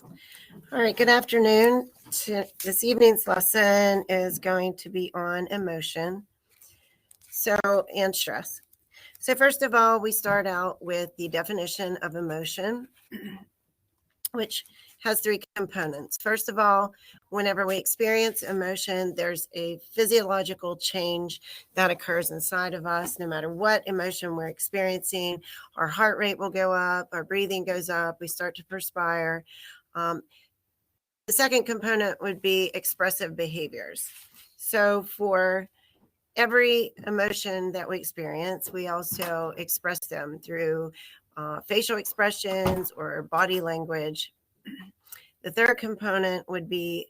All right, good afternoon. This evening's lesson is going to be on emotion and stress. So first of all, we start out with the definition of emotion, which has three components. First of all, whenever we experience emotion, there's a physiological change that occurs inside of us. No matter what emotion we're experiencing, our heart rate will go up, our breathing goes up, we start to perspire. The second component would be expressive behaviors. So for every emotion that we experience, we also express them through facial expressions or body language. The third component would be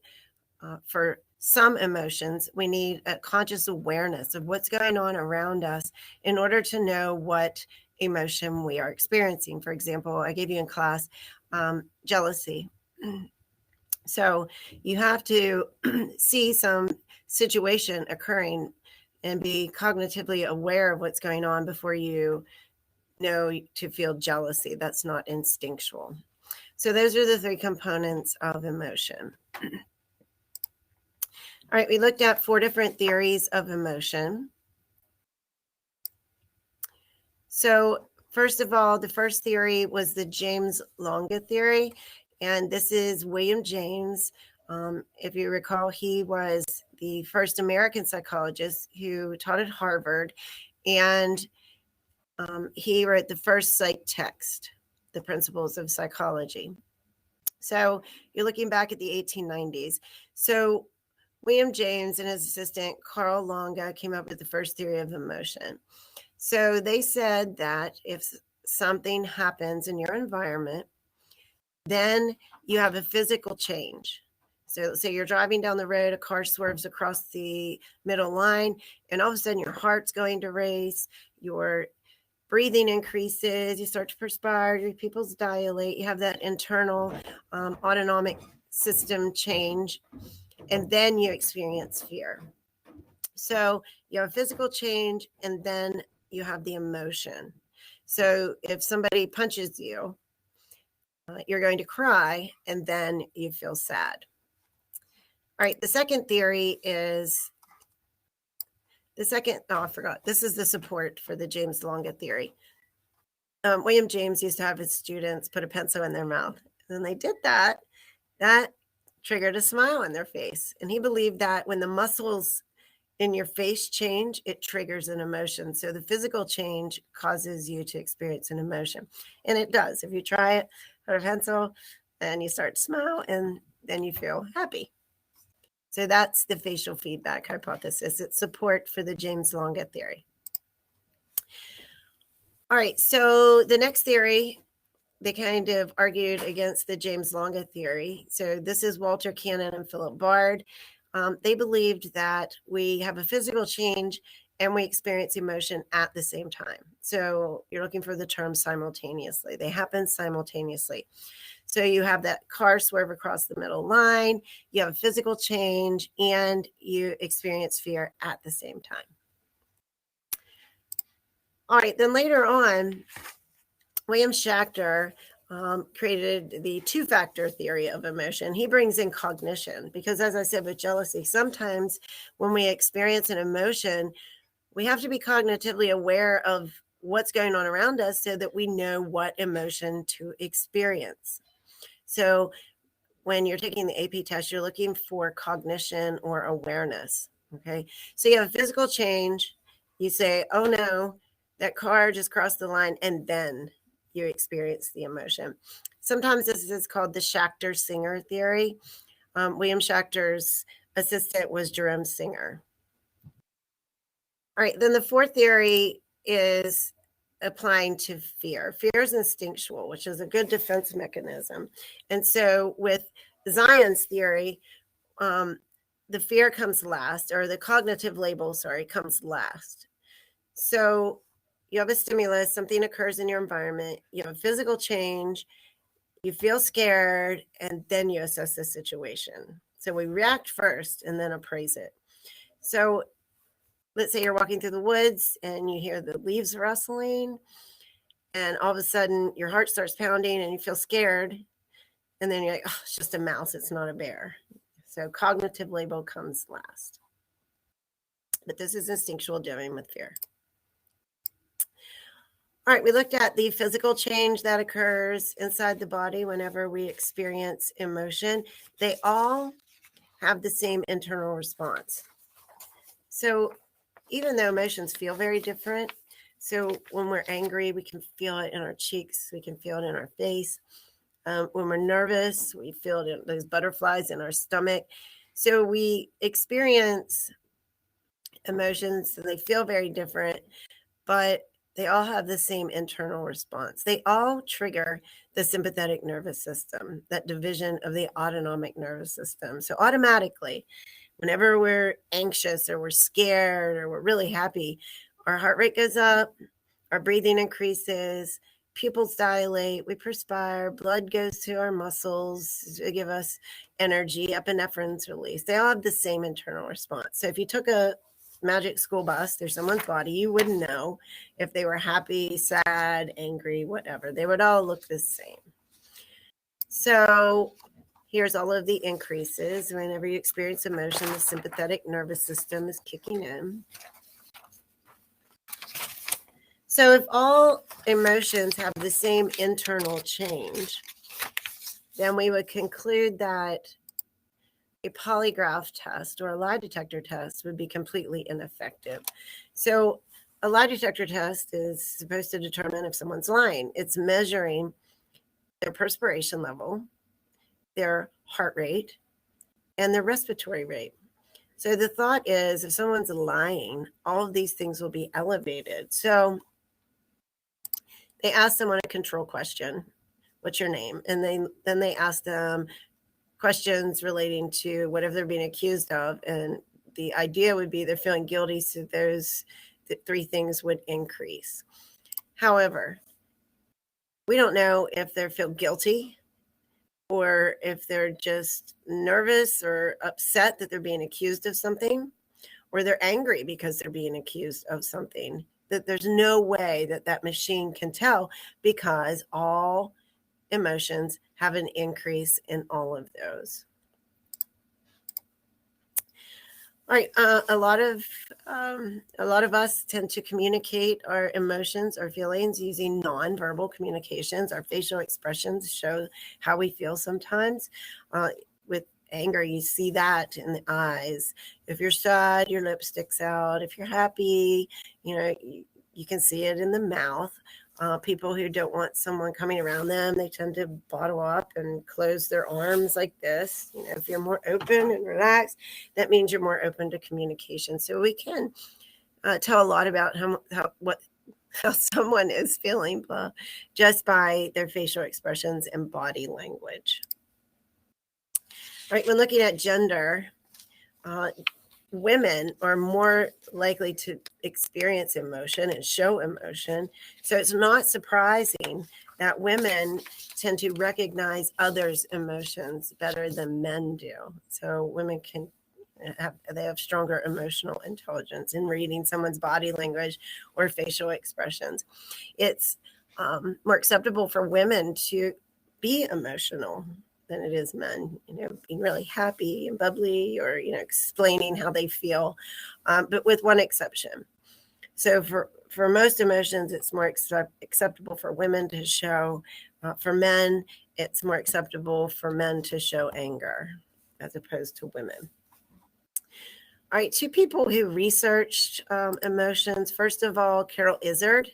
for some emotions, we need a conscious awareness of what's going on around us in order to know what emotion we are experiencing. For example, I gave you in class jealousy. So you have to see some situation occurring and be cognitively aware of what's going on before you know to feel jealousy. That's not instinctual. So those are the three components of emotion. All right, we looked at 4 different theories of emotion. So first of all, the first theory was the James Longa theory. And this is William James. If you recall, he was the first American psychologist who taught at Harvard. And he wrote the first psych text, The Principles of Psychology. So you're looking back at the 1890s. So William James and his assistant, Carl Longa, came up with the first theory of emotion. So they said that if something happens in your environment, then you have a physical change. So you're driving down the road, a car swerves across the middle line, and all of a sudden your heart's going to race, your breathing increases, you start to perspire, your pupils dilate, you have that internal autonomic system change, and then you experience fear. So you have a physical change, and then you have the emotion. So if somebody punches you, you're going to cry, and then you feel sad. All right, the second theory is This is the support for the James Longa theory. William James used to have his students put a pencil in their mouth. And when they did that, that triggered a smile on their face. And he believed that when the muscles in your face change, it triggers an emotion. So the physical change causes you to experience an emotion. And it does. If you try it, put a pencil, and you start to smile, and then you feel happy. So that's the facial feedback hypothesis. It's support for the James Longa theory. All right, so the next theory, they kind of argued against the James Longa theory. So this is Walter Cannon and Philip Bard. They believed that we have a physical change and we experience emotion at the same time. So you're looking for the term simultaneously. They happen simultaneously. So you have that car swerve across the middle line, you have a physical change, and you experience fear at the same time. All right, then later on, William Schachter created the 2-factor theory of emotion. He brings in cognition because, as I said, with jealousy, sometimes when we experience an emotion, we have to be cognitively aware of what's going on around us so that we know what emotion to experience. So when you're taking the AP test, you're looking for cognition or awareness. Okay. So you have a physical change. You say, oh no, that car just crossed the line. And then you experience the emotion. Sometimes this is called the Schachter-Singer theory. William Schachter's assistant was Jerome Singer. All right. Then the 4th theory is applying to fear. Fear is instinctual, which is a good defense mechanism. And so with Zion's theory, the fear comes last, or the cognitive label, comes last. So you have a stimulus, something occurs in your environment, you have a physical change, you feel scared, and then you assess the situation. So we react first and then appraise it. So let's say you're walking through the woods and you hear the leaves rustling, and all of a sudden your heart starts pounding and you feel scared. And then you're like, oh, it's just a mouse, it's not a bear. So cognitive label comes last. But this is instinctual dealing with fear. All right, we looked at the physical change that occurs inside the body whenever we experience emotion. They all have the same internal response. So even though emotions feel very different, so when we're angry, we can feel it in our cheeks, we can feel it in our face. When we're nervous, we feel those butterflies in our stomach. So we experience emotions and they feel very different, but they all have the same internal response. They all trigger the sympathetic nervous system, that division of the autonomic nervous system. So automatically, whenever we're anxious or we're scared or we're really happy, our heart rate goes up, our breathing increases, pupils dilate, we perspire, blood goes to our muscles to give us energy, epinephrine's released. They all have the same internal response. So if you took a magic school bus through someone's body, you wouldn't know if they were happy, sad, angry, whatever. They would all look the same. So here's all of the increases. Whenever you experience emotion, the sympathetic nervous system is kicking in. So if all emotions have the same internal change, then we would conclude that a polygraph test or a lie detector test would be completely ineffective. So a lie detector test is supposed to determine if someone's lying. It's measuring their perspiration level, their heart rate, and their respiratory rate. So the thought is if someone's lying, all of these things will be elevated. So they ask someone a control question, what's your name? And then they ask them questions relating to whatever they're being accused of. And the idea would be they're feeling guilty, so those three things would increase. However, we don't know if they feel guilty or if they're just nervous or upset that they're being accused of something, or they're angry because they're being accused of something. That there's no way that that machine can tell, because all emotions have an increase in all of those. All right, a lot of us tend to communicate our emotions, our feelings using nonverbal communications. Our facial expressions show how we feel sometimes. With anger, you see that in the eyes. If you're sad, your lip sticks out. If you're happy, you can see it in the mouth. People who don't want someone coming around them, they tend to bottle up and close their arms like this. If you're more open and relaxed, that means you're more open to communication. So we can tell a lot about how someone is feeling just by their facial expressions and body language. All right, when looking at gender, women are more likely to experience emotion and show emotion. So it's not surprising that women tend to recognize others' emotions better than men do. So women have stronger emotional intelligence in reading someone's body language or facial expressions. It's more acceptable for women to be emotional than it is men, being really happy and bubbly or, explaining how they feel, but with one exception. So for most emotions, it's more acceptable for women to show. For men, it's more acceptable for men to show anger as opposed to women. All right, two people who researched emotions. First of all, Carol Izard,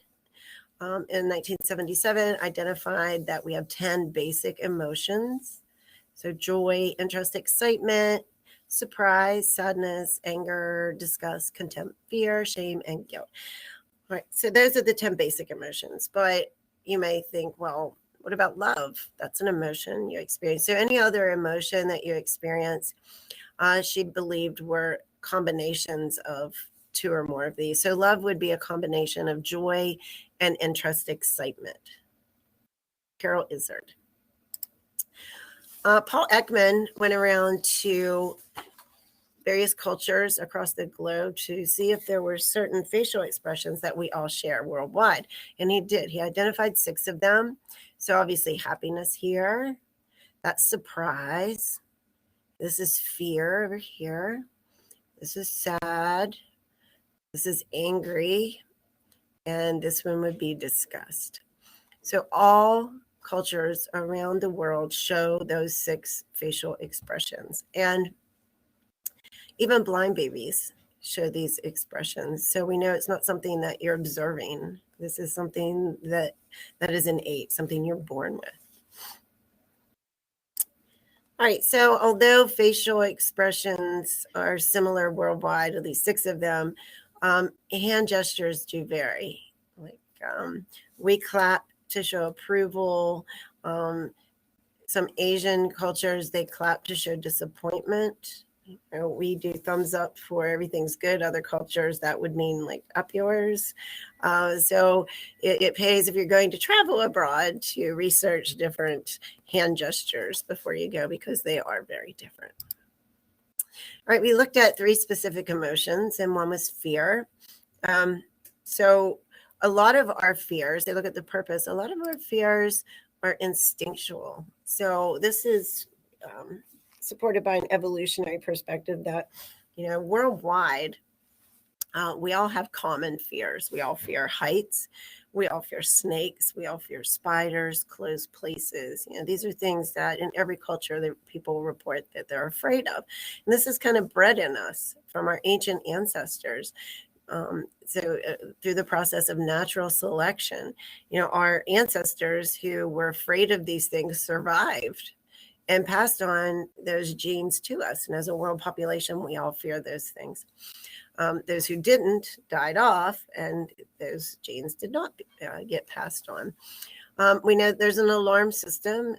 in 1977, identified that we have 10 basic emotions. So joy, interest, excitement, surprise, sadness, anger, disgust, contempt, fear, shame, and guilt. All right, so those are the 10 basic emotions. But you may think, well, what about love? That's an emotion you experience. So any other emotion that you experience, she believed were combinations of two or more of these. So love would be a combination of joy and interest, excitement. Carol Izard. Paul Ekman went around to various cultures across the globe to see if there were certain facial expressions that we all share worldwide. And he did. He identified 6 of them. So obviously happiness here, That's surprise. This is fear over here. This is sad. This is angry. And this one would be disgust. So all cultures around the world show those 6 facial expressions. And even blind babies show these expressions. So we know it's not something that you're observing. This is something that is innate, something you're born with. All right, so although facial expressions are similar worldwide, at least 6 of them, hand gestures do vary. Like we clap to show approval. Some Asian cultures, they clap to show disappointment. We do thumbs up for everything's good. Other cultures, that would mean like up yours. So it pays, if you're going to travel abroad, to research different hand gestures before you go, because they are very different. All right, we looked at 3 specific emotions, and one was fear. So a lot of our fears, they look at the purpose, a lot of our fears are instinctual. So this is supported by an evolutionary perspective that, worldwide, we all have common fears. We all fear heights. We all fear snakes. We all fear spiders, closed places. These are things that in every culture that people report that they're afraid of. And this is kind of bred in us from our ancient ancestors. Through the process of natural selection, our ancestors who were afraid of these things survived and passed on those genes to us. And as a world population, we all fear those things. Those who didn't died off, and those genes did not get passed on. We know there's an alarm system.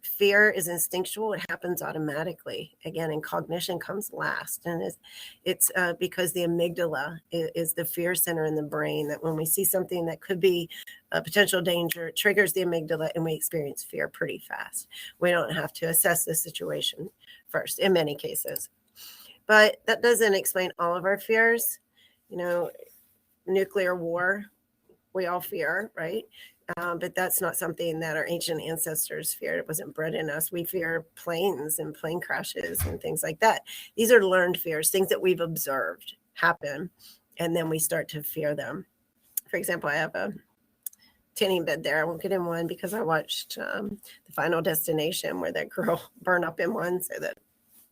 Fear is instinctual. It happens automatically. Again, and cognition comes last. And it's because the amygdala is the fear center in the brain, that when we see something that could be a potential danger, it triggers the amygdala and we experience fear pretty fast. We don't have to assess the situation first in many cases. But that doesn't explain all of our fears. Nuclear war, we all fear, right? But that's not something that our ancient ancestors feared. It wasn't bred in us. We fear planes and plane crashes and things like that. These are learned fears, things that we've observed happen, and then we start to fear them. For example, I have a tanning bed there. I won't get in one because I watched The Final Destination, where that girl burned up in one, so that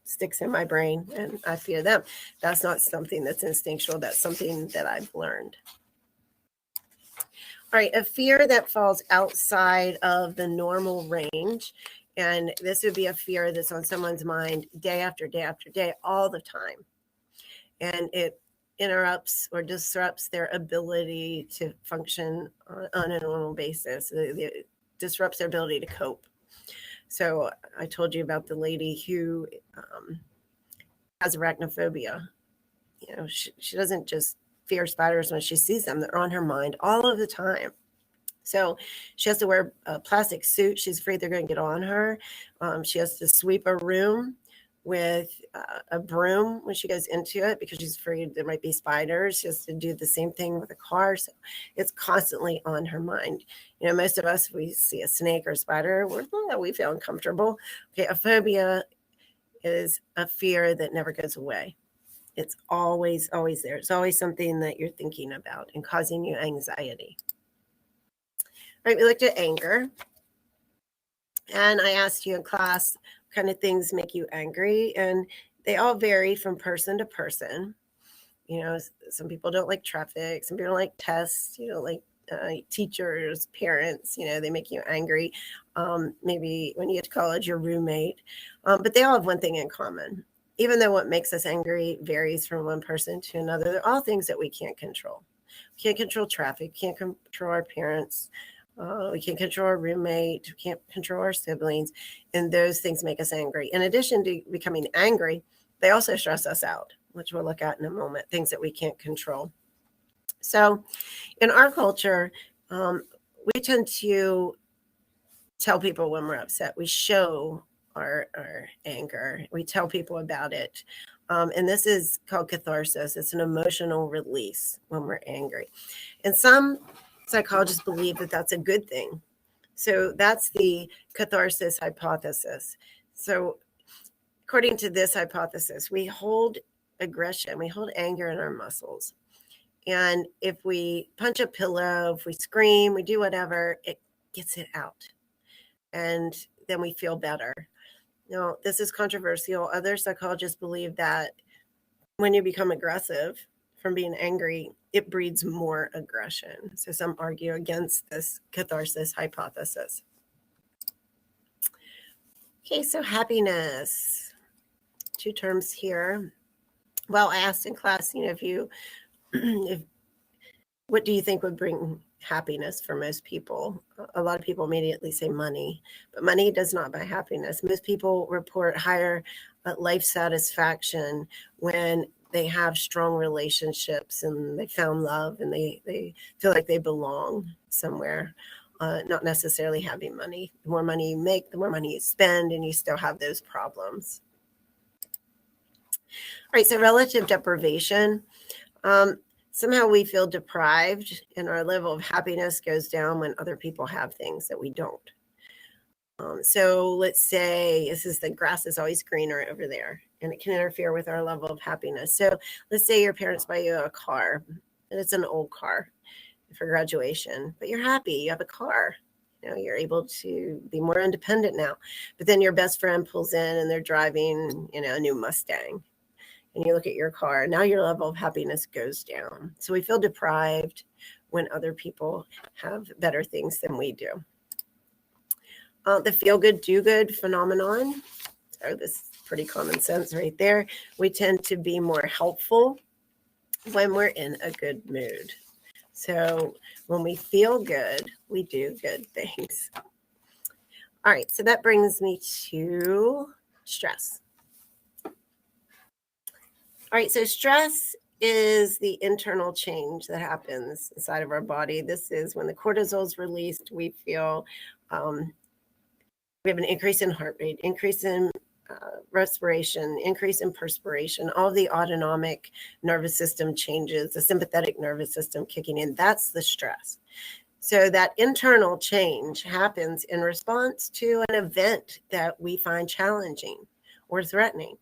sticks in my brain, and I fear them. That's not something that's instinctual. That's something that I've learned. All right, a fear that falls outside of the normal range, and this would be a fear that's on someone's mind day after day after day, all the time, and it interrupts or disrupts their ability to function on a normal basis. It disrupts their ability to cope. So I told you about the lady who has arachnophobia. She doesn't just fear spiders when she sees them. They're on her mind all of the time. So she has to wear a plastic suit. She's afraid they're going to get on her. She has to sweep a room with a broom when she goes into it because she's afraid there might be spiders. She has to do the same thing with a car. So it's constantly on her mind. Most of us, we see a snake or a spider, we feel uncomfortable. Okay, a phobia is a fear that never goes away. It's always, always there. It's always something that you're thinking about and causing you anxiety. All right, we looked at anger. And I asked you in class, what kind of things make you angry? And they all vary from person to person. Some people don't like traffic. Some people don't like tests. Like teachers, parents, they make you angry. Maybe when you get to college, your roommate. But they all have one thing in common. Even though what makes us angry varies from one person to another, they're all things that we can't control. We can't control traffic, can't control our parents, we can't control our roommate, we can't control our siblings, and those things make us angry. In addition to becoming angry, they also stress us out, which we'll look at in a moment, things that we can't control. So in our culture, we tend to tell people when we're upset. We show our anger. We tell people about it. And this is called catharsis. It's an emotional release when we're angry. And some psychologists believe that that's a good thing. So that's the catharsis hypothesis. So according to this hypothesis, we hold aggression, we hold anger in our muscles. And if we punch a pillow, if we scream, we do whatever, it gets it out. And then we feel better. Now, this is controversial. Other psychologists believe that when you become aggressive from being angry, it breeds more aggression. So some argue against this catharsis hypothesis. Okay, so happiness. Two terms here. Well, I asked in class, what do you think would bring happiness for most people? A lot of people immediately say money, but money does not buy happiness. Most people report higher life satisfaction when they have strong relationships and they found love and they feel like they belong somewhere, not necessarily having money. The more money you make, the more money you spend, and you still have those problems. All right, so relative deprivation. Somehow we feel deprived and our level of happiness goes down when other people have things that we don't. So let's say this is the grass is always greener over there, and it can interfere with our level of happiness. So let's say your parents buy you a car, and it's an old car for graduation, but you're happy, you have a car. You're able to be more independent now. But then your best friend pulls in and they're driving, a new Mustang. And you look at your car, now your level of happiness goes down. So we feel deprived when other people have better things than we do. The feel good, do good phenomenon. So this is pretty common sense right there. We tend to be more helpful when we're in a good mood. So when we feel good, we do good things. All right, so that brings me to stress. All right, so stress is the internal change that happens inside of our body. This is when the cortisol is released, we feel we have an increase in heart rate, increase in respiration, increase in perspiration, all the autonomic nervous system changes, the sympathetic nervous system kicking in. That's the stress. So that internal change happens in response to an event that we find challenging or threatening.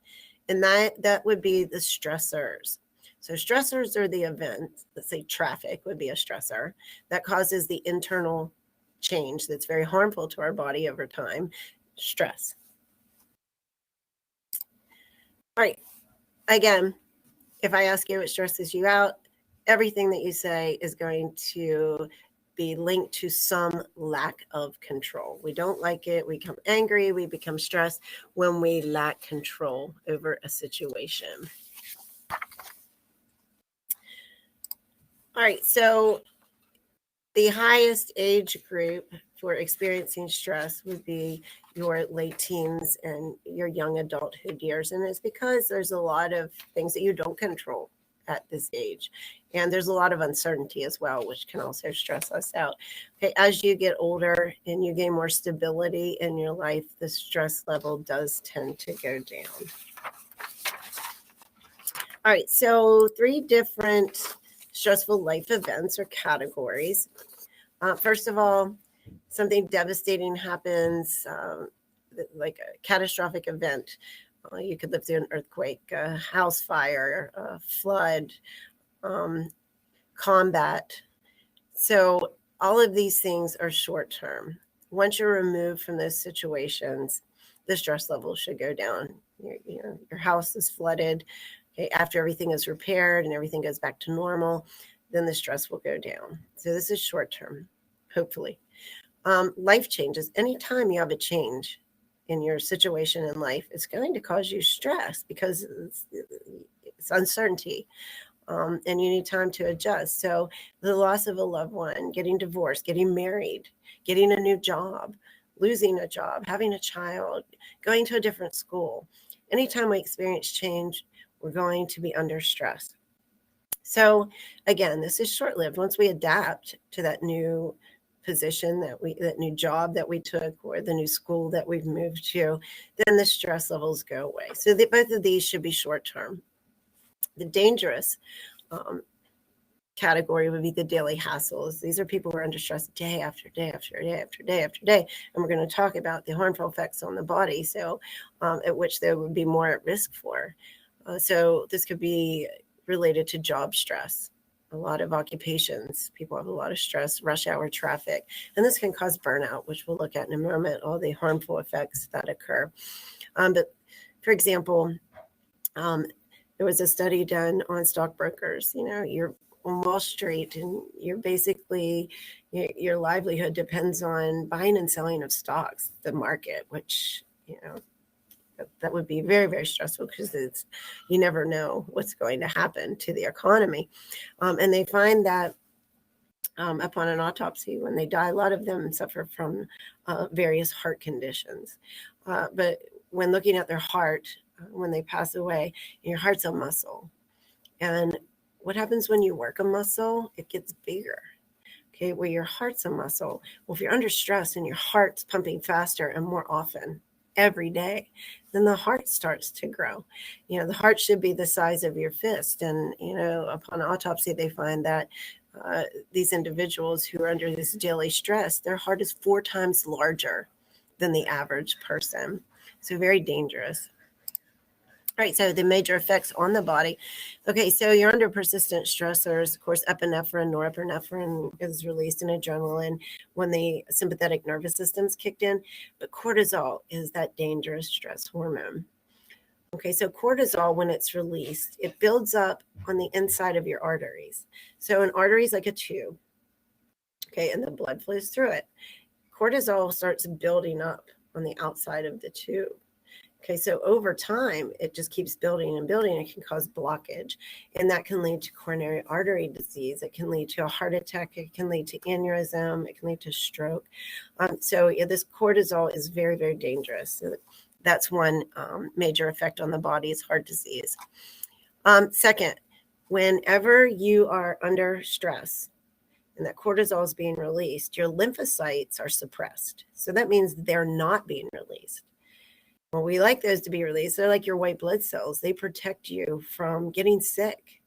And that would be the stressors. So stressors are the events. Let's say traffic would be a stressor that causes the internal change that's very harmful to our body over time. Stress. All right. Again, if I ask you what stresses you out, everything that you say is going to be linked to some lack of control. We don't like it. We become angry. We become stressed when we lack control over a situation. All right. So the highest age group for experiencing stress would be your late teens and your young adulthood years. And it's because there's a lot of things that you don't control at this age. And there's a lot of uncertainty as well, which can also stress us out. Okay, as you get older and you gain more stability in your life, the stress level does tend to go down. All right, so 3 different stressful life events or categories. First of all, something devastating happens, like a catastrophic event. You could live through an earthquake, a house fire, a flood, combat. So all of these things are short term. Once you're removed from those situations, the stress level should go down. Your house is flooded. Okay, after everything is repaired and everything goes back to normal, then the stress will go down. So this is short term, hopefully. Life changes. Anytime you have a change in your situation in life, it's going to cause you stress because it's uncertainty. And you need time to adjust. So the loss of a loved one, getting divorced, getting married, getting a new job, losing a job, having a child, going to a different school. Anytime we experience change, we're going to be under stress. So again, this is short-lived. Once we adapt to that new position that new job that we took, or the new school that we've moved to, then the stress levels go away. So both of these should be short-term. The dangerous category would be the daily hassles. These are people who are under stress day after day after day after day after day. And we're going to talk about the harmful effects on the body, so at which they would be more at risk for. So this could be related to job stress. A lot of occupations, people have a lot of stress, rush hour traffic, and this can cause burnout, which we'll look at in a moment, all the harmful effects that occur. But for example, there was a study done on stockbrokers. You're on Wall Street, and you're basically, your livelihood depends on buying and selling of stocks, the market, which, that would be very, very stressful because you never know what's going to happen to the economy. And they find that upon an autopsy, when they die, a lot of them suffer from various heart conditions. But when looking at their heart, when they pass away, your heart's a muscle. And what happens when you work a muscle? It gets bigger. Okay, well, your heart's a muscle. Well, if you're under stress and your heart's pumping faster and more often every day, then the heart starts to grow. The heart should be the size of your fist. And, upon autopsy, they find that these individuals who are under this daily stress, their heart is 4 times larger than the average person. So very dangerous. All right, so the major effects on the body. Okay, so you're under persistent stressors. Of course, epinephrine, norepinephrine is released in adrenaline when the sympathetic nervous system's kicked in. But cortisol is that dangerous stress hormone. Okay, so cortisol, when it's released, it builds up on the inside of your arteries. So an artery is like a tube, okay, and the blood flows through it. Cortisol starts building up on the outside of the tube. Okay, so over time, it just keeps building and building. It can cause blockage, and that can lead to coronary artery disease. It can lead to a heart attack. It can lead to aneurysm. It can lead to stroke. So this cortisol is very, very dangerous. So that's one major effect on the body is heart disease. Second, whenever you are under stress and that cortisol is being released, your lymphocytes are suppressed. So that means they're not being released. Well, we like those to be released. They're like your white blood cells. They protect you from getting sick.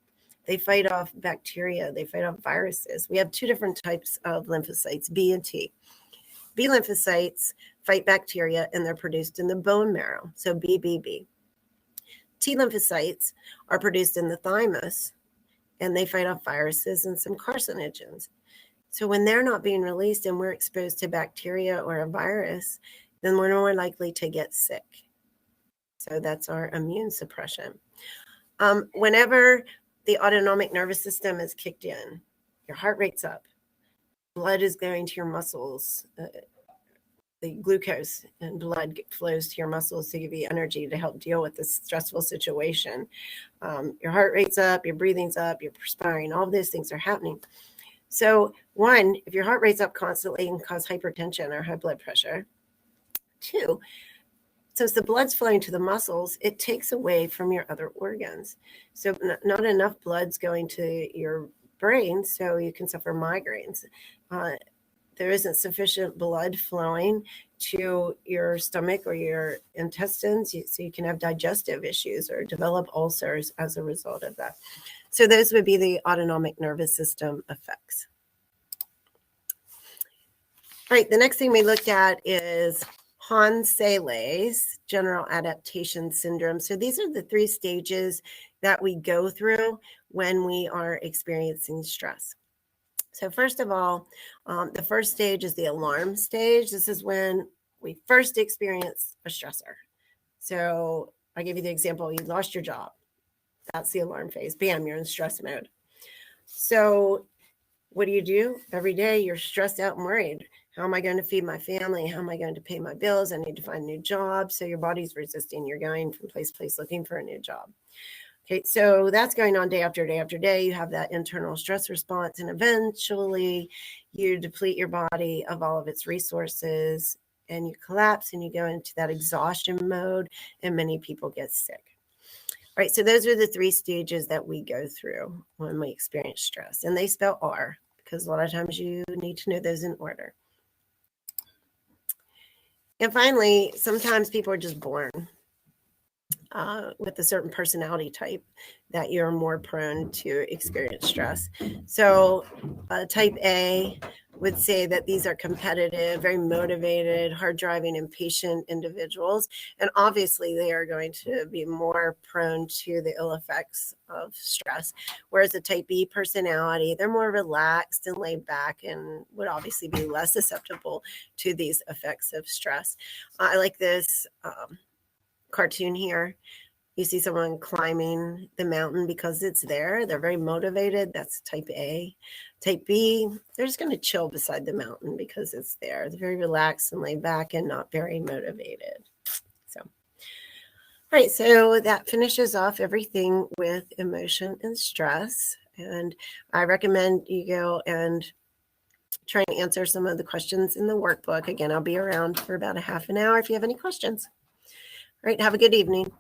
They fight off bacteria. They fight off viruses. We have 2 different types of lymphocytes, B and T. B lymphocytes fight bacteria, and they're produced in the bone marrow, so BBB. T lymphocytes are produced in the thymus, and they fight off viruses and some carcinogens. So when they're not being released and we're exposed to bacteria or a virus, then we're more likely to get sick. So that's our immune suppression. Whenever the autonomic nervous system is kicked in, your heart rate's up, blood is going to your muscles, the glucose and blood flows to your muscles to give you energy to help deal with this stressful situation. Your heart rate's up, your breathing's up, you're perspiring, all of those things are happening. So 1, if your heart rate's up constantly, it can cause hypertension or high blood pressure. 2, since the blood's flowing to the muscles, it takes away from your other organs. So not enough blood's going to your brain, so you can suffer migraines. There isn't sufficient blood flowing to your stomach or your intestines, so you can have digestive issues or develop ulcers as a result of that. So those would be the autonomic nervous system effects. All right, the next thing we looked at is Hans-Sayles general adaptation syndrome. So these are the 3 stages that we go through when we are experiencing stress. So first of all, the first stage is the alarm stage. This is when we first experience a stressor. So I give you the example, you lost your job. That's the alarm phase. Bam, you're in stress mode. So what do? Every day you're stressed out and worried. How am I going to feed my family? How am I going to pay my bills? I need to find a new job. So your body's resisting. You're going from place to place looking for a new job. Okay, so that's going on day after day after day. You have that internal stress response, and eventually you deplete your body of all of its resources and you collapse and you go into that exhaustion mode, and many people get sick. All right, so those are the 3 stages that we go through when we experience stress, and they spell R because a lot of times you need to know those in order. And finally, sometimes people are just born. with a certain personality type that you're more prone to experience stress. So type A would say that these are competitive, very motivated, hard driving, impatient individuals. And obviously, they are going to be more prone to the ill effects of stress. Whereas the type B personality, they're more relaxed and laid back and would obviously be less susceptible to these effects of stress. I like this cartoon here. You see someone climbing the mountain because it's there. They're very motivated. That's type A. Type B, they're just going to chill beside the mountain because it's there. They're very relaxed and laid back and not very motivated. So, all right. So that finishes off everything with emotion and stress. And I recommend you go and try and answer some of the questions in the workbook. Again, I'll be around for about a half an hour if you have any questions. All right. Have a good evening.